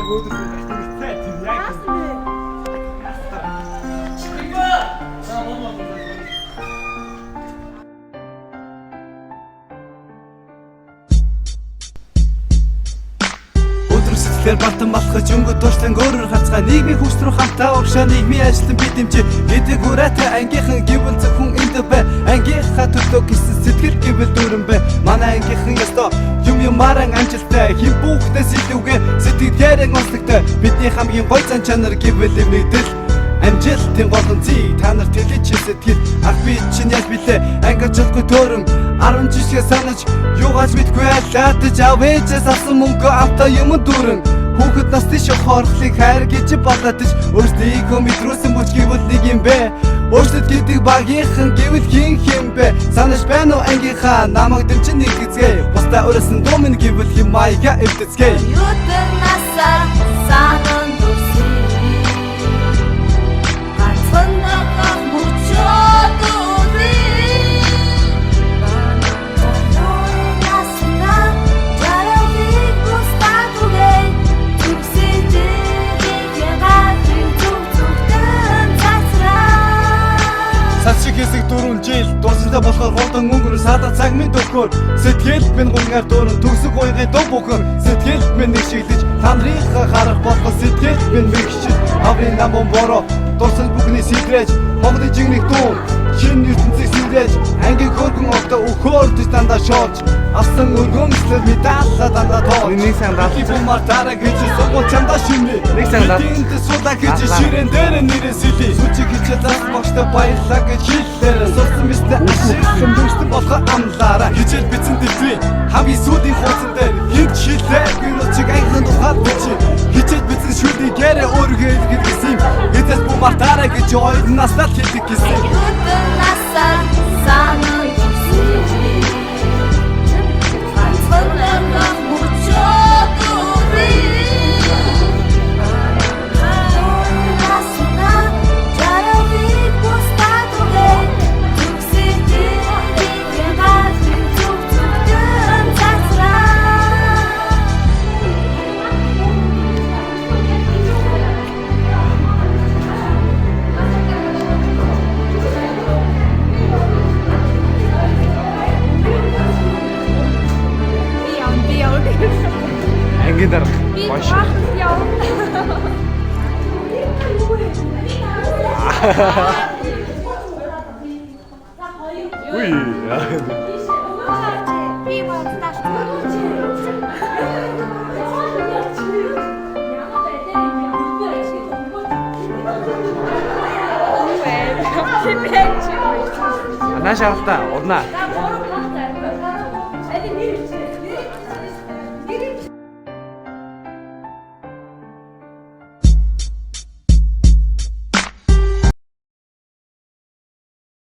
Тэр балтан малхаж өнгө туршлан өөрөөр хацгаа нийгмийн хүч рүү хамтаа урагшаа нийгмийн ажилтан бид дэмжээ гэдэг үрээтэй ангийнхан гэвэл зөвхөн энд бай ангийнхаа төлөө гэсэн сэтгэл гэвэл дүрэн бай манай ангийнхан ёстой юм маран амжилттай хин бүхнээс илүүгээ сэтгэлээрэн онцлогтой бидний хамгийн гоё зан чанар гэвэл эвнэгдэл амжилтын голомцыг та нар тэлж сэтгэл ах би чинь яаж билээ ангичлахгүй төрөн 10 жишээ санаж юугаас мэдгүй айлтаж авээжээс авсан мөнгө амтаа юм дүрэн хүүхэд насны шохорхлыг хайр гэж балаадаж өөрсдийгөө мэдрүүлсэн бүч гэвэл нэг юм бэ өөрсдөд гэдэг багийнхан гэвэл хин бэ санаж байна уу ангийнхаа намайг дэмжин нэг эзгээ бусдаа өрөөсөн дуу минь гэвэл юм маяга эвдэцгээ юутэн насаа санан дурсан ганцхан мөчөөд Сачиг хэсэг 4 жил дуусандаа болохоор голдон өнгөрөө саада цаг минь дөхөр сэтгэл минь гунгаар дууран төгсөг уйгын дуу бүхэн сэтгэл минь нэг шиглэж та нарынхаа харах болох сэтгэл минь мэгчил аврын намон бороо дурсан бүхний сэтрэж Монголын жигнэг дуу шинэ ертөнцийг сэрэж ангийн хөргөн овто өхөөр төс дандаа шоолж авсан өргөмжлөл медалла дандаа тоо нэг сандаа бумар дараа гэж согол чамдаа шинэ нэг сандаа энд сулаа гэж ширээн дээр нэрээ сэлий сүчиг хичээл зас багштай баярлаа гэж хэллээр сурсан мэстэ ашигласан дүрстэн болохоо амлаараа хичээл бичсэн дэлбээ хамгийн сүүлийн хуудсан дээр хинт шилээ гэрчиг анхны тухайд бич хичээл бичсэн шүлгээр өөргөө хэлгээд гисэн эдээс бумар дараа гэж ойрнаас л хэлдэг гисэн насаа санаа Ангийн дарга маш Уй Она шарфта, одна.